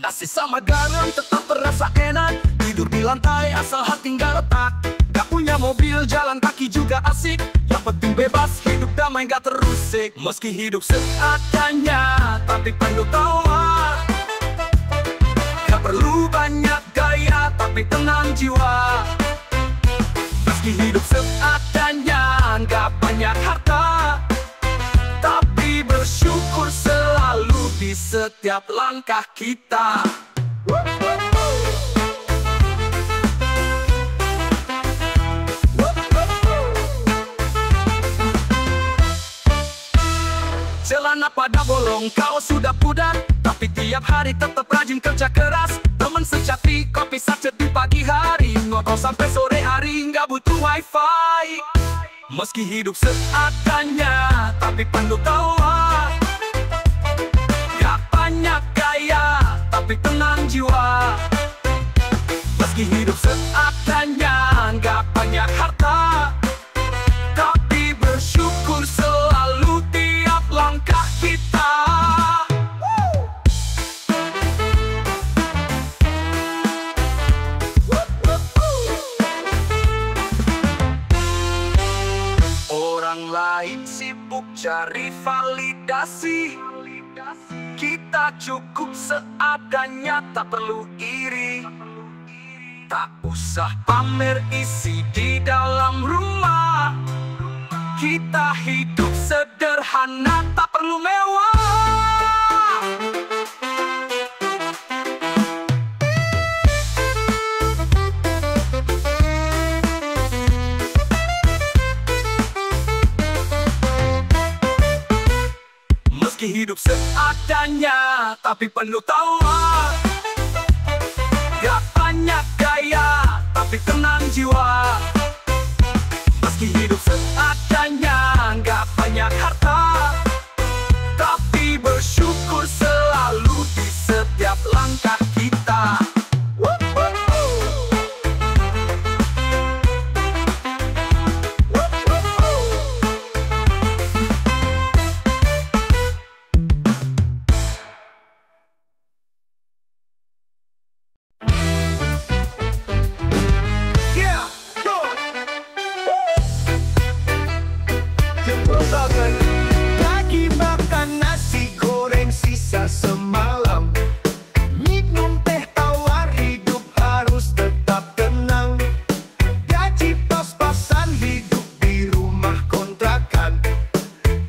Nasi sama garam tetap terasa enak. Tidur di lantai asal hati nggak retak. Gak punya mobil, jalan kaki juga asik. Yang penting bebas, hidup damai gak terusik. Meski hidup seadanya, tapi penuh tawa. Gak perlu banyak gaya, tapi tenang jiwa. Meski hidup seadanya, gak banyak harta, tapi bersyukur selalu di setiap langkah kita. Celana pada bolong, kaos sudah pudar, tapi tiap hari tetap rajin kerja keras. Teman sejati, kopi sachet di pagi hari, ngobrol sampai sore hari, nggak butuh wifi. Meski hidup seadanya, tapi penuh tawa. Gak banyak gaya, tapi tenang jiwa. Meski hidup seadanya, gak banyak harta, tapi bersyukur selalu tiap langkah kita. Orang lain sibuk cari validasi, kita cukup seadanya, tak perlu iri. Tak usah pamer isi di dalam rumah, kita hidup sederhana, tak perlu mewah. Meski hidup seadanya, tapi penuh tawa. Gak banyak gaya, tapi tenang jiwa. Meski hidup seadanya, gak banyak harta, tapi bersyukur selalu di setiap langkah kita. Lagi makan nasi goreng sisa semalam, minum teh tawar, hidup harus tetap tenang. Gaji pas-pasan, hidup di rumah kontrakan,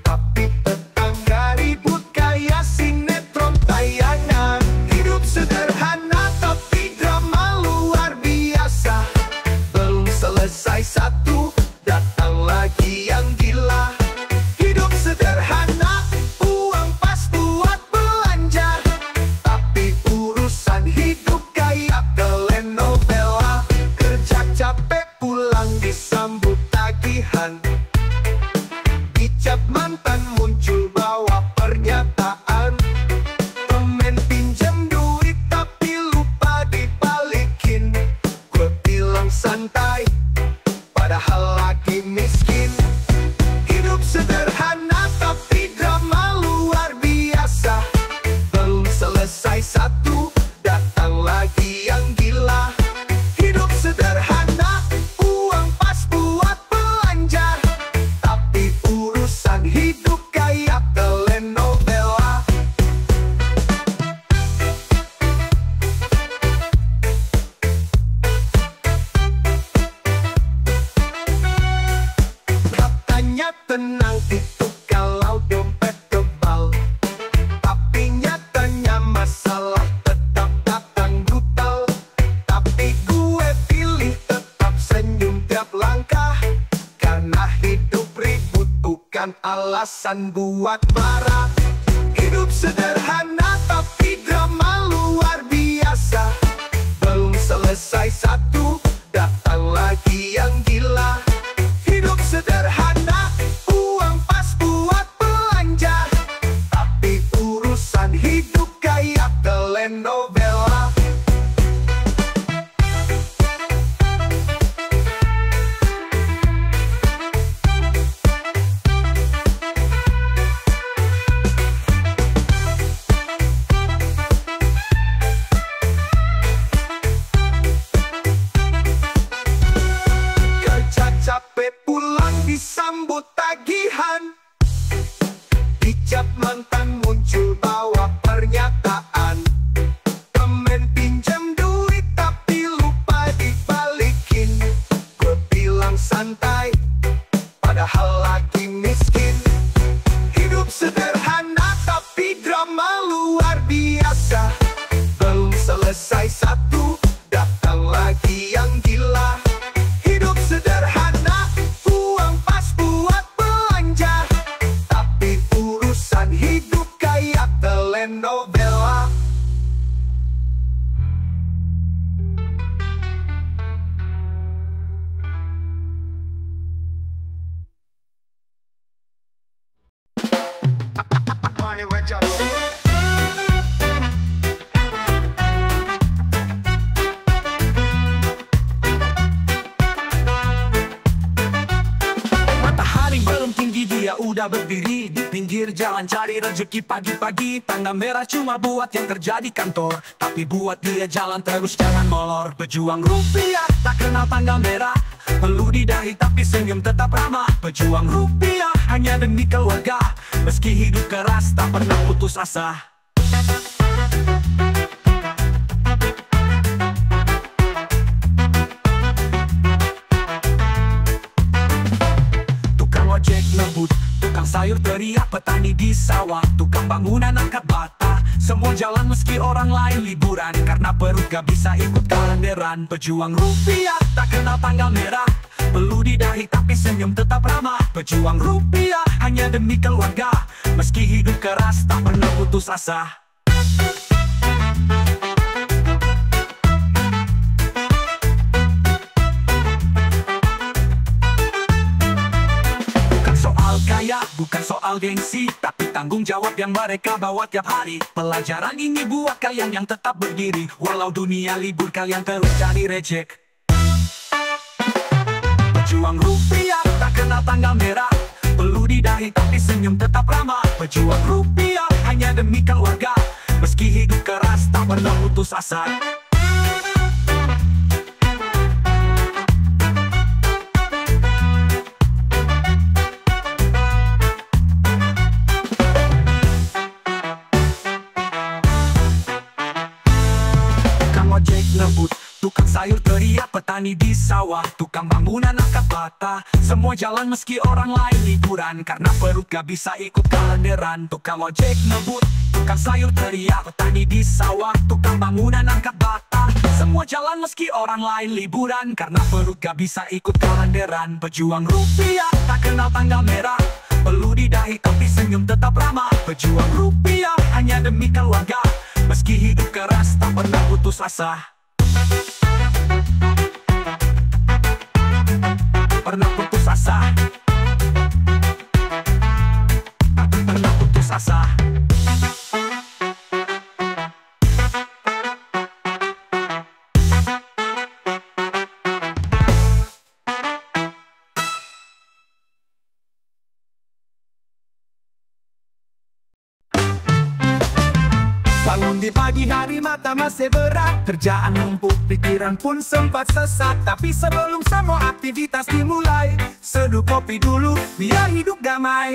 tapi tetangga ribut kayak sinetron tayangan. Hidup sederhana tapi drama luar biasa. Belum selesai satu, datang lagi yang gila. Hidup sederhana, uang pas buat belanja, tapi urusan hidup kayak telenovela. Kerja capek pulang disambut tagihan, dicap mantan muncul bawa pernyataan. Temen pinjam duit tapi lupa dibalikin, gue bilang santai padahal lagi miskin. Hidup sederhana tapi drama luar biasa. Belum selesai satu, datang lagi yang gila. Hidup sederhana, uang pas buat belanja, tapi urusan hidup kayak telenovela. Katanya tenang itu kalau dompet tebal, tapi nyatanya masalah tetap datang brutal. Tapi gue pilih tetap senyum tiap langkah, karena hidup ribut bukan alasan buat marah. Hidup sederhana tapi drama luar biasa. Belum selesai satu, datang lagi yang gila. Hidup sederhana, uang pas buat belanja, tapi urusan hidup kayak telenovela. padahal lagi miskin. Hidup sederhana tapi drama luar biasa. Belum selesai satu, datang lagi yang gila. Hidup sederhana, uang pas buat belanja, tapi urusan hidup kayak telenovela. Matahari belum tinggi dia udah berdiri di pinggir jalan cari rezeki pagi-pagi. Tanda merah cuma buat yang kerja di kantor, tapi buat dia jalan terus jangan molor. Pejuang rupiah tak kenal tanggal merah, perlu didahi tapi senyum tetap ramah. Pejuang rupiah hanya demi keluarga, meski hidup keras tak pernah putus asa. Tukang ojek ngebut, tukang sayur teriak, petani di sawah, tukang bangunan angkat bata, semua jalan meski orang lain liburan, karena perut gak bisa ikut kalenderan. Pejuang rupiah tak kenal tanggal merah, perlu didahi tapi senyum tetap ramah. Pejuang rupiah hanya demi keluarga, meski hidup keras tak pernah putus asa. Bukan soal kaya, bukan soal gengsi, tapi tanggung jawab yang mereka bawa tiap hari. Pelajaran ini buat kalian yang tetap berdiri, walau dunia libur kalian terus cari rejek. Pejuang rupiah tak kenal tanggal merah, perlu didahi tapi senyum tetap ramah. Pejuang rupiah hanya demi keluarga, meski hidup keras tak pernah putus asa. Tukang ojek ngebut, tukang sayur teriak, petani di sawah, tukang bangunan angkat bata, semua jalan meski orang lain liburan, karena perut gak bisa ikut kalenderan. Tukang ojek ngebut, tukang sayur teriak, petani di sawah, tukang bangunan angkat bata, semua jalan meski orang lain liburan, karena perut gak bisa ikut kalenderan. Pejuang rupiah tak kenal tanggal merah, perlu didahi tapi senyum tetap ramah. Pejuang rupiah hanya demi keluarga, meski hidup keras tak pernah putus asa. Pernah putus asa, pernah putus asa. Bangun di pagi hari mata masih berat, kerjaan numpuk pikiran pun sempat sesat. Tapi sebelum semua aktivitas dimulai, seduh kopi dulu biar hidup damai.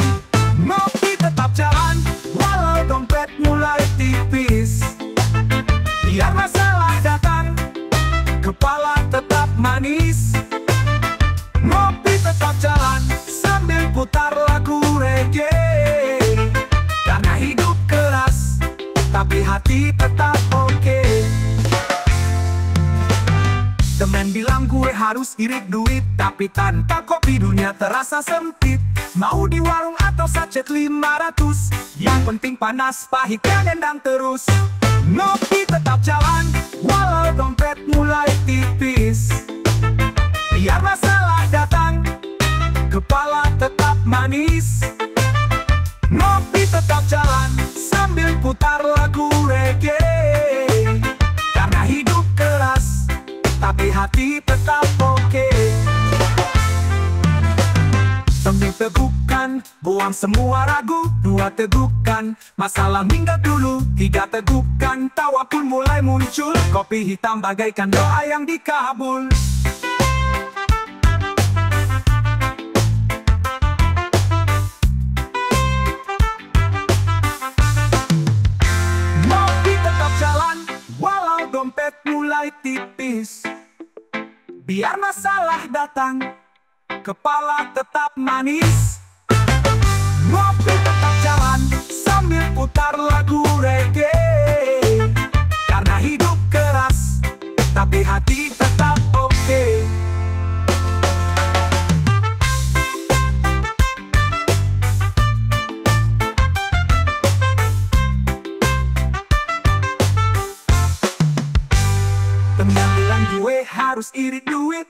Ngopi tetap jalan walau dompet mulai tipis, biar masalah datang kepala tetap manis. Ngopi tetap jalan sambil putar lagu reggae, karena hidup keras tapi hati tetap oke. Temen bilang gue harus irit duit, tapi tanpa kopi dunia terasa sempit. Mau di warung atau sachet 500, yang penting panas pahit dan nendang terus. Ngopi tetap jalan walau dompet mulai tipis, biar masalah datang kepala tetap manis. Ngopi tetap jalan sambil putar lagu reggae, karena hidup keras tapi hati tetap oke. Demi tegukan, buang semua ragu. 2 tegukan, masalah minggat dulu. 3 tegukan, tawa pun mulai muncul. Kopi hitam bagaikan doa yang dikabul. Ngopi tetap jalan walau dompet mulai tipis, biar masalah datang kepala tetap manis. Ngopi tetap jalan sambil putar lagu reggae. Karena hidup keras, tapi hati tetap oke. Teman bilang gue harus irit duit,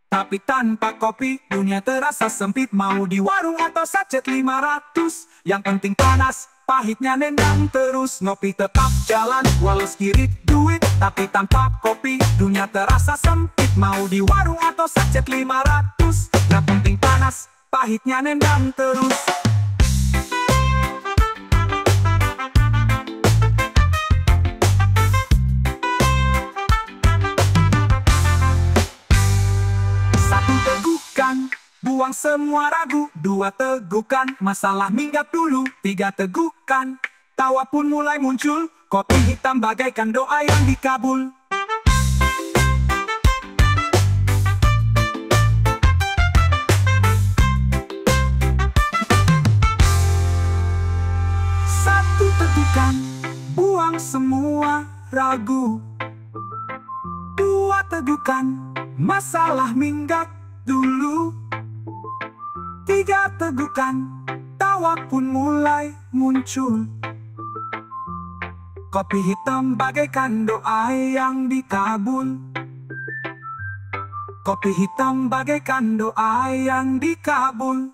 tapi tanpa kopi dunia terasa sempit. Mau di warung atau sachet 500, yang penting panas, pahitnya nendang terus. Ngopi tetap jalan walau skirit duit, tapi tanpa kopi dunia terasa sempit. Mau di warung atau sachet 500, yang penting panas, pahitnya nendang terus. Buang semua ragu, 2 tegukan, masalah minggat dulu, 3 tegukan, tawa pun mulai muncul, kopi hitam bagaikan doa yang dikabul. Satu tegukan, buang semua ragu, 2 tegukan, masalah minggat dulu, 3 tegukan, tawa pun mulai muncul. Kopi hitam bagaikan doa yang dikabul. Kopi hitam bagaikan doa yang dikabul.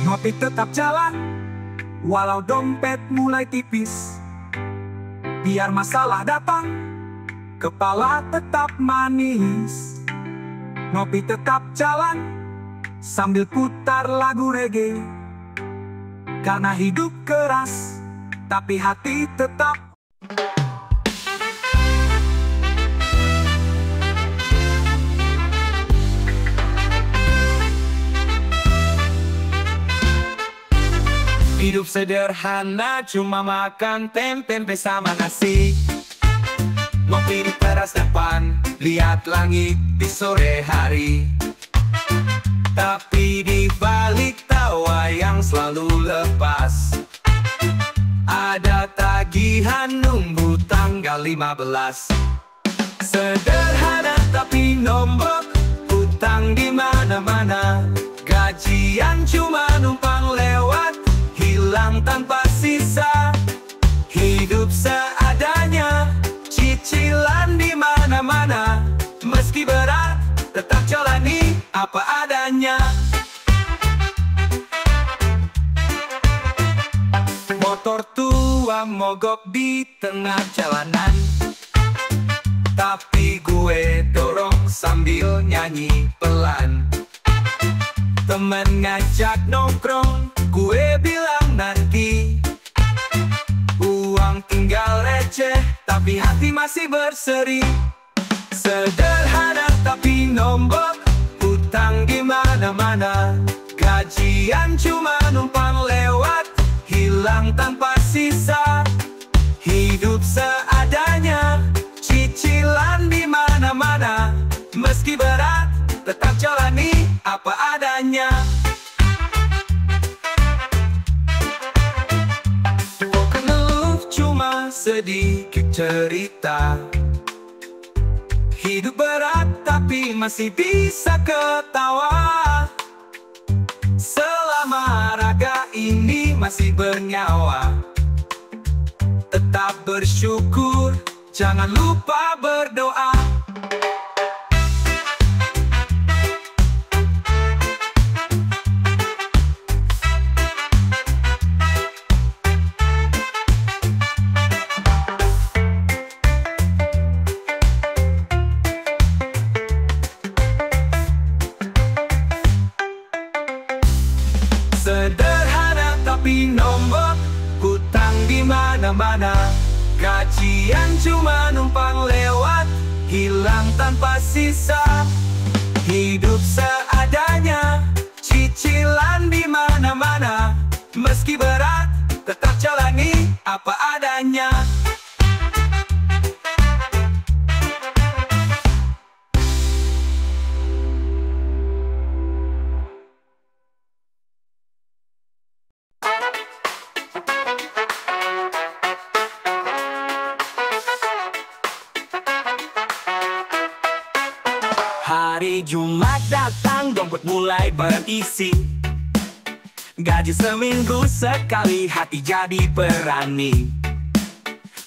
Ngopi tetap jalan, walau dompet mulai tipis. Biar masalah datang, kepala tetap manis. Ngopi tetap jalan, sambil putar lagu reggae. Karena hidup keras, tapi hati tetap. Hidup sederhana, cuma makan tempe sama nasi. Ngopi di teras depan, lihat langit di sore hari. Tapi di balik tawa yang selalu lepas, ada tagihan nunggu tanggal 15. Sederhana tapi nombok, hutang di mana-mana. Gajian cuma numpang lewat, hilang tanpa sisa. Hidup seadanya, cicilan di mana-mana. Meski berat, tetap jalani apa adanya. Motor tua mogok di tengah jalanan, tapi gue dorong sambil nyanyi pelan. Temen ngajak nongkrong, gue bilang nanti. Uang tinggal receh, tapi hati masih berseri. Sederhana tapi nombok, hutang di mana-mana. Gajian cuma numpang lewat, hilang tanpa sisa. Hidup seadanya, cicilan di mana-mana. Meski berat, tetap jalani apa adanya. Bukan ngeluh, cuma sedikit cerita. Hidup berat tapi masih bisa ketawa. Selama raga ini masih bernyawa, tetap bersyukur, jangan lupa berdoa. Sederhana tapi nombok, hutang di mana-mana. Gajian cuma numpang lewat, hilang tanpa sisa. Hidup seadanya, cicilan di Jumat datang, dompet mulai berisi. Gaji seminggu sekali, hati jadi berani.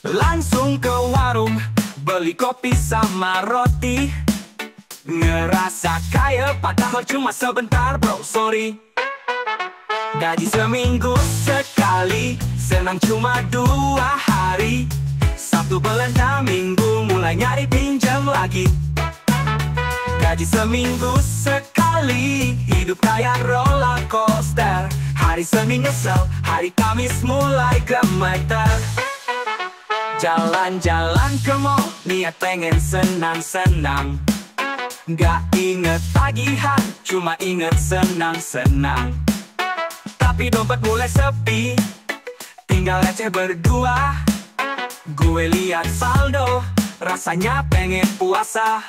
Langsung ke warung, beli kopi sama roti. Ngerasa kaya padahal cuma sebentar bro, sorry. Gaji seminggu sekali, senang cuma 2 hari. Sabtu belanja, Minggu mulai nyari pinjam lagi. Gaji seminggu sekali, hidup kayak roller coaster. Hari Senin nyesel, hari Kamis mulai gemeter. Jalan-jalan ke mall, niat pengen senang-senang. Gak inget tagihan, cuma inget senang-senang. Tapi dompet mulai sepi, tinggal receh berdua. Gue lihat saldo, rasanya pengen puasa.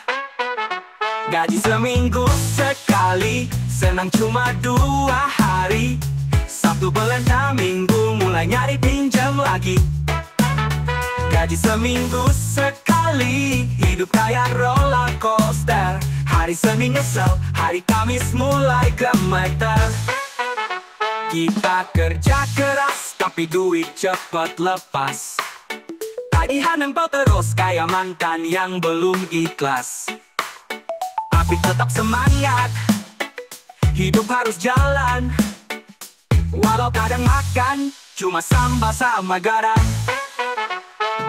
Gaji seminggu sekali, senang cuma 2 hari. Sabtu belanja, Minggu mulai nyari pinjam lagi. Gaji seminggu sekali, hidup kayak roller coaster. Hari Senin nyesel, hari Kamis mulai gemeter. Kita kerja keras, tapi duit cepet lepas. Tagihan nempel terus kayak mantan yang belum ikhlas. Tapi tetap semangat, hidup harus jalan. Walau kadang makan cuma sambal sama garam.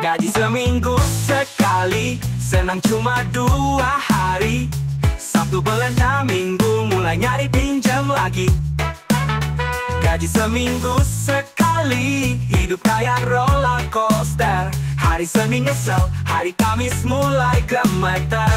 Gaji seminggu sekali, senang cuma 2 hari. Sabtu belanja, Minggu mulai nyari pinjam lagi. Gaji seminggu sekali, hidup kayak roller coaster. Hari Senin nyesel, hari Kamis mulai gemeter.